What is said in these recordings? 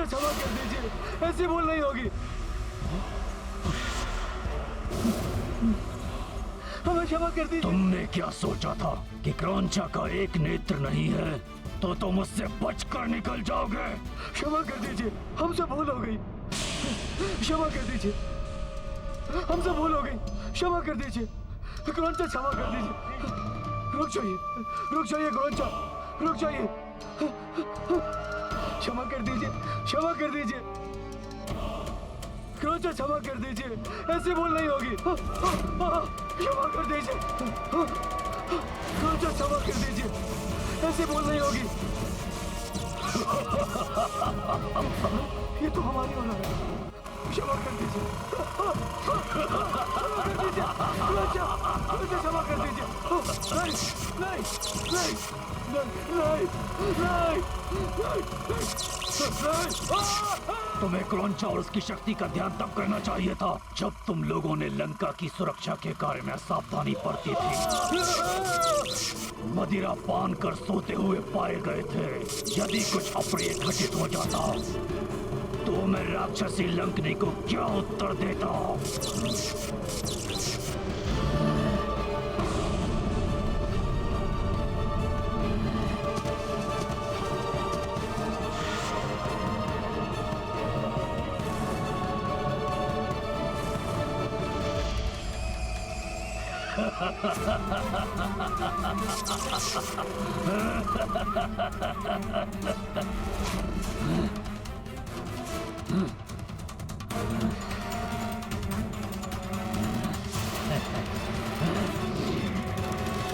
क्रौंचा क्षमा कर दीजिए, ऐसी भूल नहीं होगी। हमें क्षमा कर दीजिए। तुमने क्या सोचा था कि क्रौंचा का एक नेत्र नहीं है तो तुम उससे बचकर निकल जाओगे? क्षमा कर दीजिए, हमसे भूल हो गई। क्षमा कर दीजिए, हमसे भूल हो गई। क्षमा कर दीजिए क्रौंचा, क्षमा कर दीजिए। रुक जाइए, रुक जाइए क्रौंचा, रुक जाइए। क्षमा कर दीजिए, क्षमा कर दीजिए क्रौंचा, क्षमा कर दीजिए, ऐसी भूल नहीं होगी। क्षमा कर दीजिए क्रौंचा, क्षमा कर दीजिए, ऐसी भूल नहीं होगी। ये तो हमारी औलाद है, क्षमा कर दीजिए। क्षमा कर दीजिए, नहीं नहीं नहीं नहीं नहीं। तुम्हें क्रौंचा और उसकी शक्ति का ध्यान तब करना चाहिए था जब तुम लोगों ने लंका की सुरक्षा के कार्य में सावधानी बरती थी। मदिरा पान कर सोते हुए पाए गए थे। यदि कुछ अप्रिय घटित हो जाता तो मैं राक्षसी लंकनी को क्या उत्तर देता?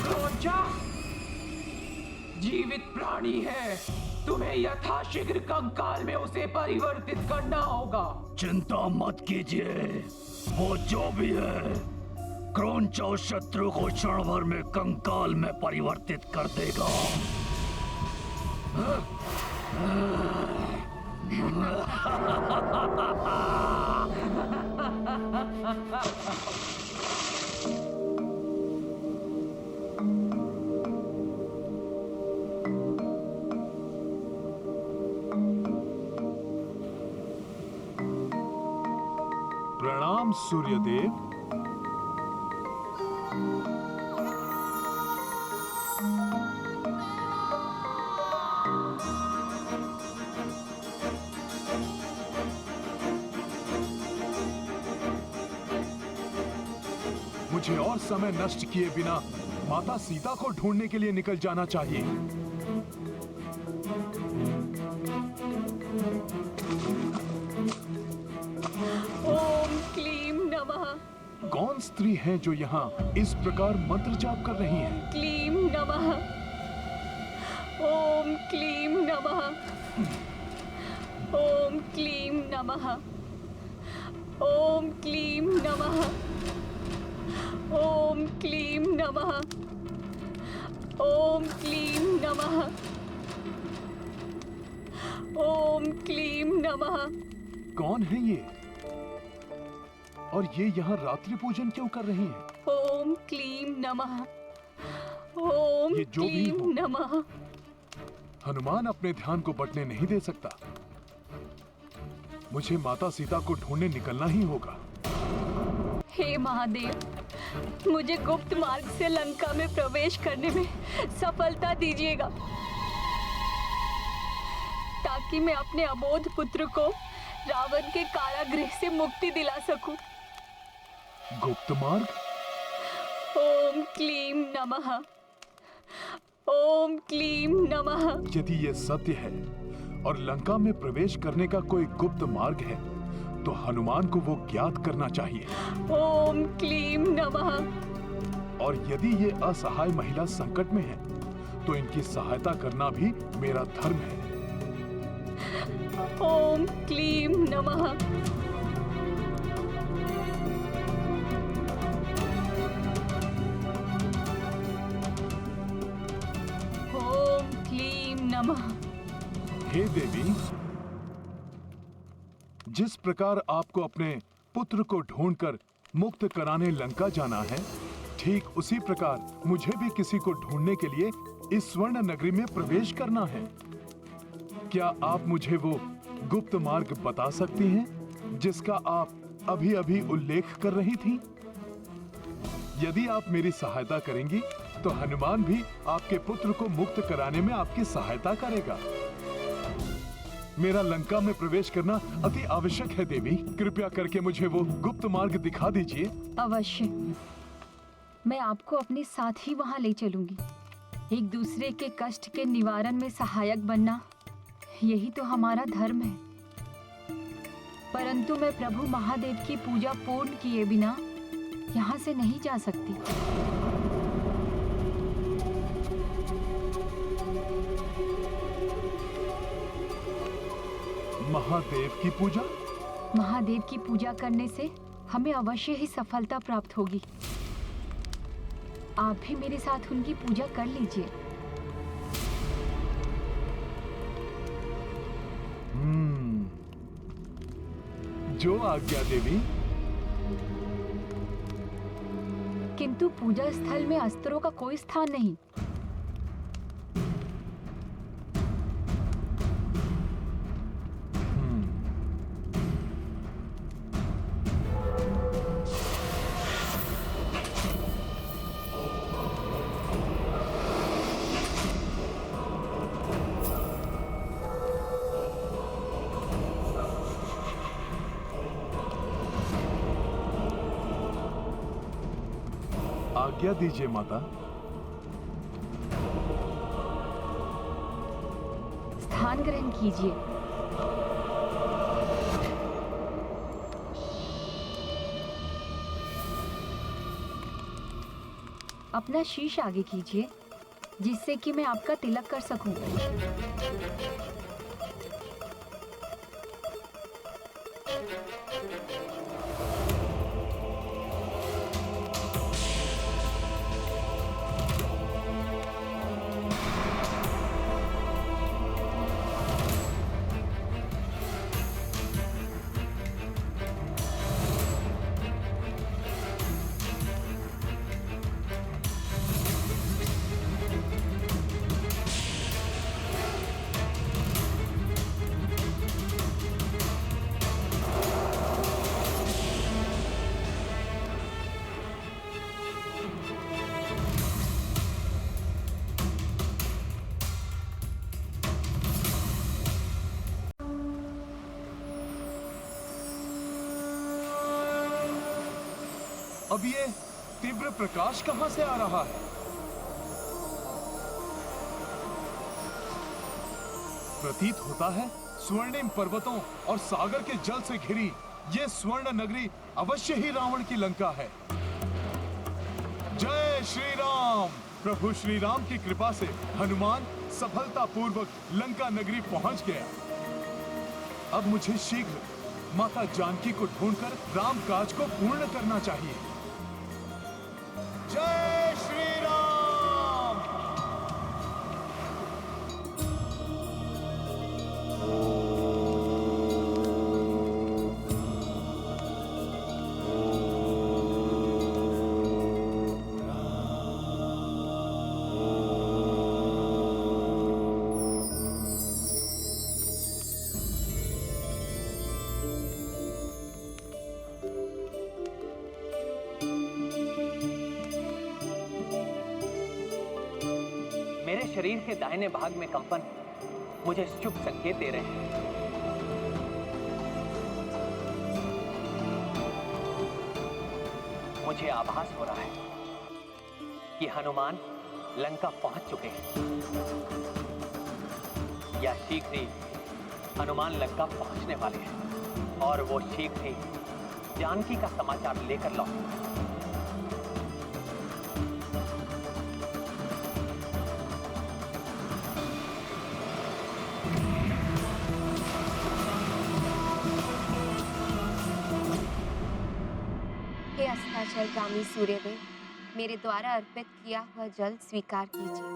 क्रौंचा जीवित प्राणी है, तुम्हें यथाशीघ्र कंकाल में उसे परिवर्तित करना होगा। चिंता मत कीजिए, वो जो भी है क्रौंचा उस शत्रु को क्षण भर में कंकाल में परिवर्तित कर देगा। प्रणाम सूर्यदेव। मुझे और समय नष्ट किए बिना माता सीता को ढूंढने के लिए निकल जाना चाहिए। ओम क्लीम नमः। कौन स्त्री है जो यहाँ इस प्रकार मंत्र जाप कर रही है? क्लीम नमः। ओम क्लीम नमः। ओम क्लीम नमः। ओम क्लीम नमः। ओम क्लीम नमः। ओम क्लीम नमः। ओम क्लीम नमः। कौन है ये? और ये यहाँ रात्रि पूजन क्यों कर रही हैं? ओम क्लीम नमः। ओम ये जो भी क्लीम हो। नमः। हनुमान अपने ध्यान को बटने नहीं दे सकता। मुझे माता सीता को ढूंढने निकलना ही होगा। हे महादेव, मुझे गुप्त मार्ग से लंका में प्रवेश करने में सफलता दीजिएगा ताकि मैं अपने अबोध पुत्र को रावण के कारागृह से मुक्ति दिला सकूं। गुप्त मार्ग? ओम क्लीम नमः। ओम क्लीम नमः। यदि ये सत्य है और लंका में प्रवेश करने का कोई गुप्त मार्ग है तो हनुमान को वो ज्ञात करना चाहिए। ओम क्लीम नमः। और यदि ये असहाय महिला संकट में है तो इनकी सहायता करना भी मेरा धर्म है। ओम क्लीम नमः। ओम क्लीम नमः। हे देवी, जिस प्रकार आपको अपने पुत्र को ढूंढकर मुक्त कराने लंका जाना है, ठीक उसी प्रकार मुझे भी किसी को ढूंढने के लिए इस स्वर्ण नगरी में प्रवेश करना है। क्या आप मुझे वो गुप्त मार्ग बता सकती हैं जिसका आप अभी अभी उल्लेख कर रही थी? यदि आप मेरी सहायता करेंगी तो हनुमान भी आपके पुत्र को मुक्त कराने में आपकी सहायता करेगा। मेरा लंका में प्रवेश करना अति आवश्यक है देवी। कृपया करके मुझे वो गुप्त मार्ग दिखा दीजिए। अवश्य, मैं आपको अपने साथ ही वहां ले चलूंगी। एक दूसरे के कष्ट के निवारण में सहायक बनना, यही तो हमारा धर्म है। परंतु मैं प्रभु महादेव की पूजा पूर्ण किए बिना यहाँ से नहीं जा सकती। महादेव की पूजा? महादेव की पूजा करने से हमें अवश्य ही सफलता प्राप्त होगी। आप भी मेरे साथ उनकी पूजा कर लीजिए। जो आज्ञा देवी। किंतु पूजा स्थल में अस्त्रों का कोई स्थान नहीं। आज्ञा दीजिए माता। स्थान ग्रहण कीजिए। अपना शीश आगे कीजिए जिससे कि मैं आपका तिलक कर सकूं। अब ये तीव्र प्रकाश कहां से आ रहा है? प्रतीत होता है स्वर्णिम पर्वतों और सागर के जल से घिरी ये स्वर्ण नगरी अवश्य ही रावण की लंका है। जय श्री राम। प्रभु श्री राम की कृपा से हनुमान सफलतापूर्वक लंका नगरी पहुंच गया। अब मुझे शीघ्र माता जानकी को ढूंढकर राम काज को पूर्ण करना चाहिए। जय श्री राम। मेरे शरीर के दाहिने भाग में कंपन मुझे शुभ संकेत दे रहे हैं। मुझे आभास हो रहा है कि हनुमान लंका पहुंच चुके हैं या शीघ्र ही हनुमान लंका पहुंचने वाले हैं और वो शीघ्र ही जानकी का समाचार लेकर लौटेंगे। हे अस्ताचलगामी सूर्यदेव, मेरे द्वारा अर्पित किया हुआ जल स्वीकार कीजिए।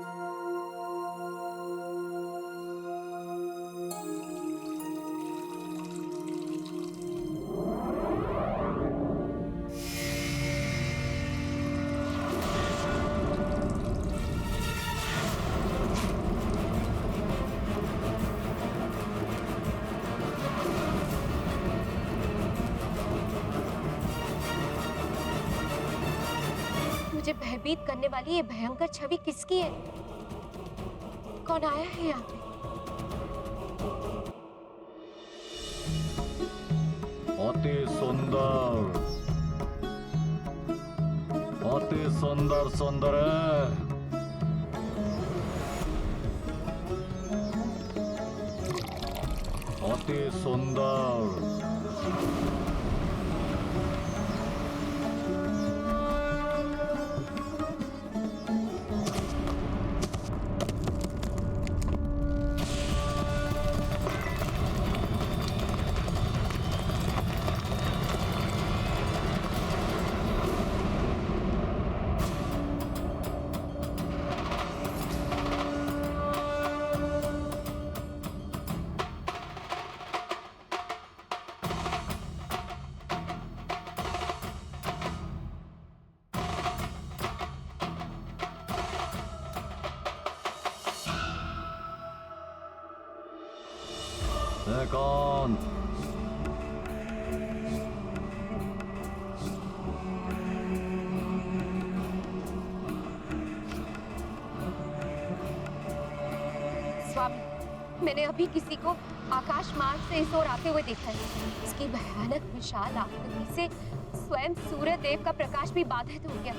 मुझे भयभीत करने वाली ये भयंकर छवि किसकी है? कौन आया है यहाँ पे? अति सुंदर, अति सुंदर सुंदर है। अति सुंदर। कौन? स्वामी, मैंने अभी किसी को आकाश मार्ग से इस ओर आते हुए देखा है। इसकी भयानक विशाल आकृति से स्वयं सूर्य देव का प्रकाश भी बाधित हो गया।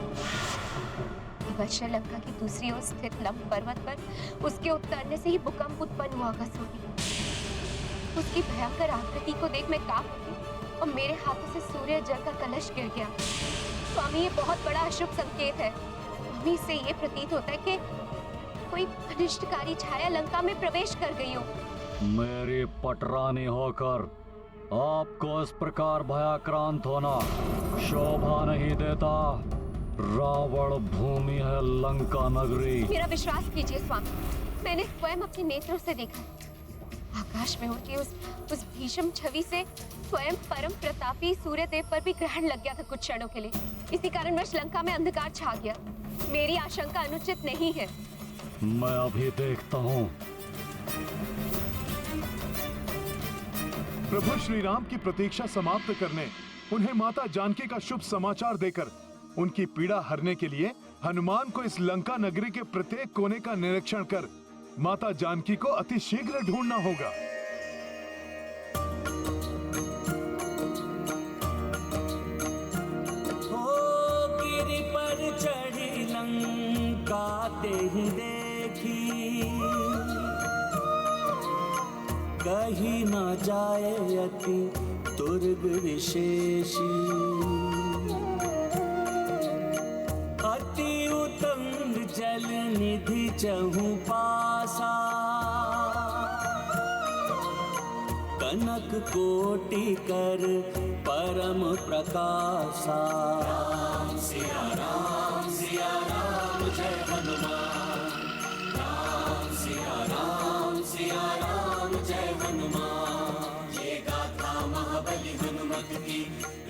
लंका की दूसरी ओर स्थित लंब पर्वत पर उसके उतरने से ही भूकंप उत्पन्न हुआ। स्वामी, उसकी भयंकर आकृति को देख मैं कांप उठी और मेरे हाथों से सूर्य जल का कलश गिर गया। स्वामी, ये बहुत बड़ा अशुभ संकेत है। स्वामी, इससे ये प्रतीत होता है कि कोई अनिष्टकारी छाया लंका में प्रवेश कर गई हो। मेरी पटरानी होकर आपको इस प्रकार भयाक्रांत होना शोभा नहीं देता। रावण भूमि है लंका नगरी। मेरा विश्वास कीजिए स्वामी, मैंने स्वयं अपने नेत्रों से देखा। आकाश में उठती उस भीषण छवि से स्वयं परम प्रतापी सूर्य देव पर भी ग्रहण लग गया था कुछ क्षणों के लिए। इसी कारणवश लंका में अंधकार छा गया। मेरी आशंका अनुचित नहीं है। मैं अभी देखता हूँ। प्रभु श्री राम की प्रतीक्षा समाप्त करने, उन्हें माता जानकी का शुभ समाचार देकर उनकी पीड़ा हरने के लिए हनुमान को इस लंका नगरी के प्रत्येक कोने का निरीक्षण कर माता जानकी को अति शीघ्र ढूंढना होगा। गिरि पर चढ़ी लंका ते ही देखी, कहीं न जाए अति दुर्ग विशेषी। अति उतंग जल निधि चहु पासा, कनक कोटि कर परम प्रकाशा। राम सिया राम जय हनुमान। राम सिया राम जय हनुमान। ये गाथा महाबली हनुमत की,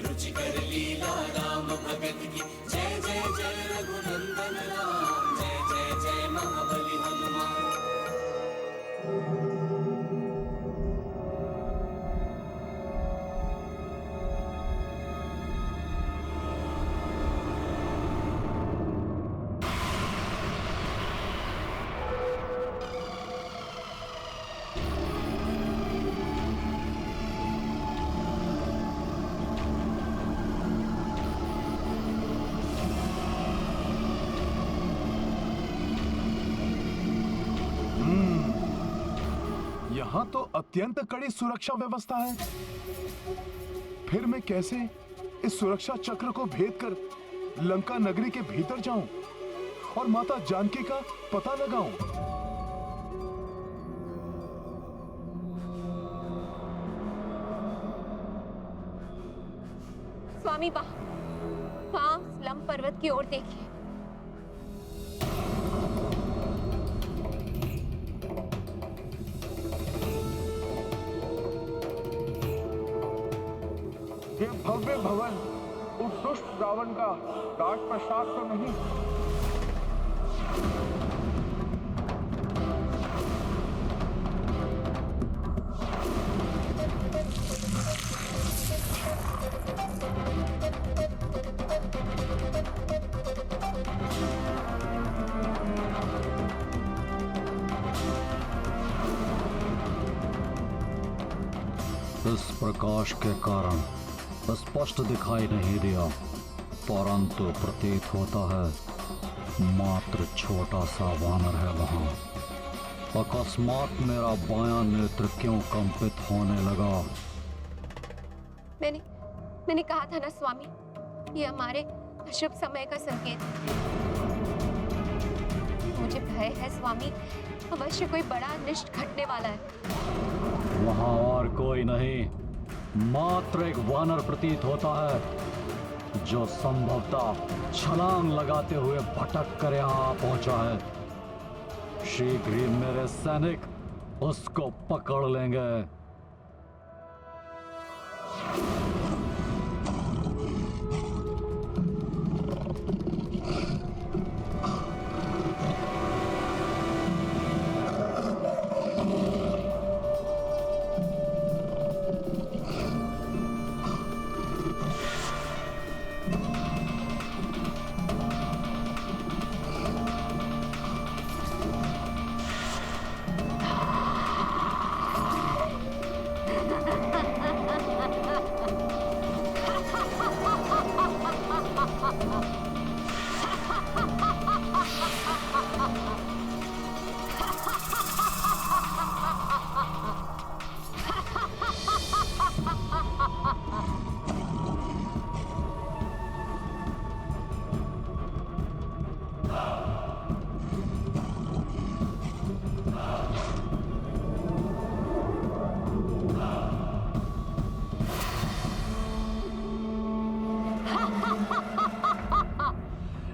रुचिकर लीला राम भगत की। जय जय जय रघुनंदन राम, जय जय जय महाबली हनुमान। यहाँ तो अत्यंत कड़ी सुरक्षा व्यवस्था है। फिर मैं कैसे इस सुरक्षा चक्र को भेद कर लंका नगरी के भीतर जाऊं और माता जानकी का पता लगाऊं? स्वामी, वहाँ लंब पर्वत की ओर देखिए। ये भव्य भवन उस दुष्ट रावण का राजप्रसाद तो नहीं? इस प्रकाश के कारण स्पष्ट दिखाई नहीं दिया, परंतु प्रतीत होता है मात्र छोटा सा वानर है वहाँ। अकस्मात मेरा बायां नेत्र क्यों कंपित होने लगा? मैंने कहा था ना स्वामी, ये हमारे अशुभ समय का संकेत है। मुझे भय है स्वामी, अवश्य कोई बड़ा अनिष्ट घटने वाला है। वहाँ और कोई नहीं, मात्र एक वानर प्रतीत होता है जो संभवतः छलांग लगाते हुए भटक कर यहाँ पहुंचा है। शीघ्र ही मेरे सैनिक उसको पकड़ लेंगे।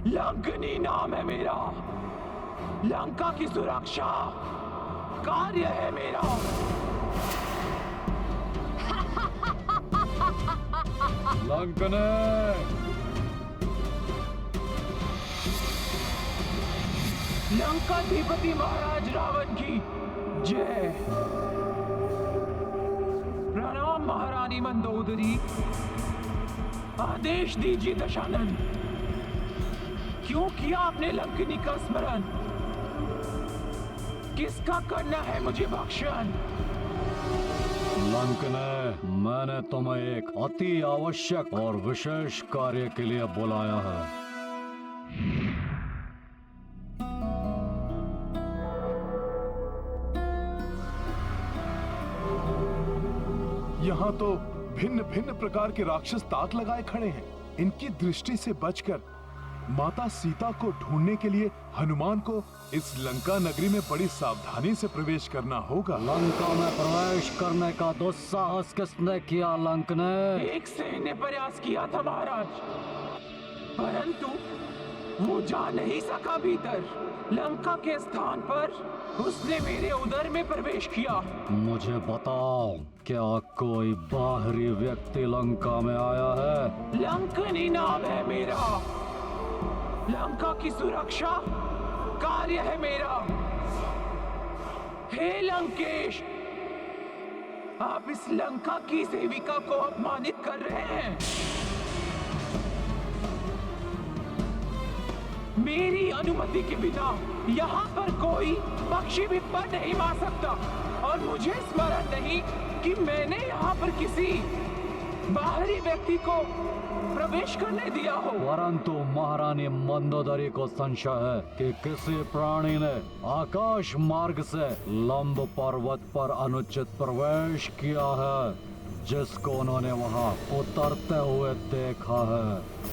लंकनी नाम है मेरा, लंका की सुरक्षा कार्य है मेरा। लंकने लंकाधिपति महाराज रावण की जय। प्रणाम महारानी मंदोदरी, आदेश दीजिए दशानन। क्यों किया आपने लंकिनी का स्मरण? किसका करना है मुझे भक्षण? लंकने, मैंने तुम्हें एक अति आवश्यक और विशेष कार्य के लिए बुलाया है। यहाँ तो भिन्न भिन्न प्रकार के राक्षस ताक लगाए खड़े हैं। इनकी दृष्टि से बचकर माता सीता को ढूंढने के लिए हनुमान को इस लंका नगरी में बड़ी सावधानी से प्रवेश करना होगा। लंका में प्रवेश करने का दुस्साहस किसने किया लंकने? एक सैन्य प्रयास किया था महाराज, परंतु वो जा नहीं सका भीतर। लंका के स्थान पर उसने मेरे उदर में प्रवेश किया। मुझे बताओ, क्या कोई बाहरी व्यक्ति लंका में आया है? लंकनी नाम है मेरा, लंका की सुरक्षा कार्य है मेरा। हे लंकेश, आप इस लंका की सेविका को अपमानित कर रहे हैं। मेरी अनुमति के बिना यहाँ पर कोई पक्षी भी पर नहीं मार सकता, और मुझे स्मरण नहीं कि मैंने यहाँ पर किसी बाहरी व्यक्ति को प्रवेश करने दिया हो। परंतु महारानी मंदोदरी को संशय है कि किसी प्राणी ने आकाश मार्ग से लंब पर्वत पर अनुचित प्रवेश किया है, जिसको उन्होंने वहां उतरते हुए देखा है।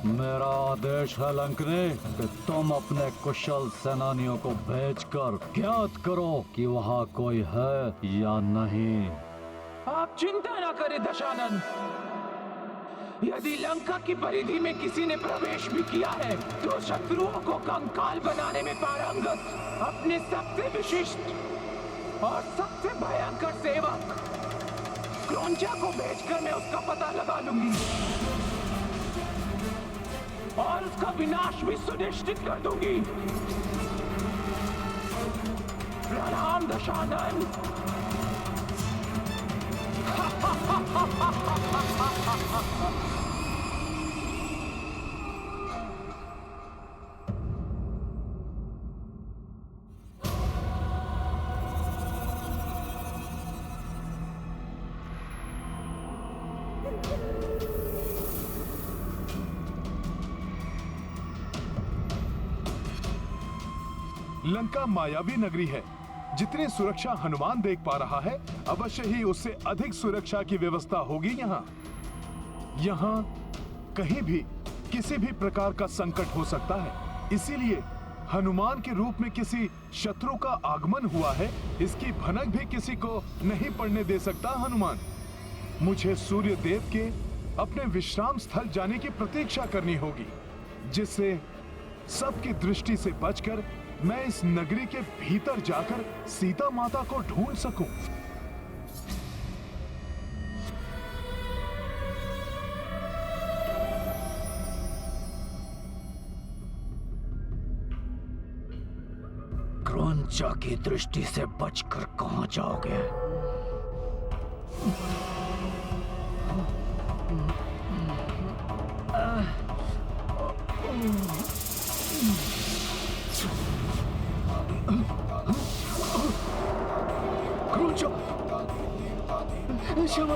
मेरा आदेश है लंकने कि तुम अपने कुशल सेनानियों को भेजकर ज्ञात करो कि वहाँ कोई है या नहीं। आप चिंता न करें दशानन, यदि लंका की परिधि में किसी ने प्रवेश भी किया है तो शत्रुओं को कंकाल बनाने में पारंगत अपने सबसे विशिष्ट और सबसे भयंकर सेवक क्रौंचा को भेजकर मैं उसका पता लगा लूंगी और उसका विनाश भी सुनिश्चित कर दूंगी। प्रणाम दशानन। लंका मायावी नगरी है। जितनी सुरक्षा हनुमान देख पा रहा है, अवश्य ही उससे अधिक सुरक्षा की व्यवस्था होगी यहाँ। यहाँ कहीं भी किसी भी प्रकार का संकट हो सकता है, इसीलिए हनुमान के रूप में किसी शत्रु का आगमन हुआ है, इसकी भनक भी किसी को नहीं पड़ने दे सकता हनुमान। मुझे सूर्य देव के अपने विश्राम स्थल जाने की प्रतीक्षा करनी होगी, जिससे सबकी दृष्टि से बचकर मैं इस नगरी के भीतर जाकर सीता माता को ढूंढ सकूं। क्रौंचा की दृष्टि से बचकर कहां जाओगे? क्रौंचा, क्षमा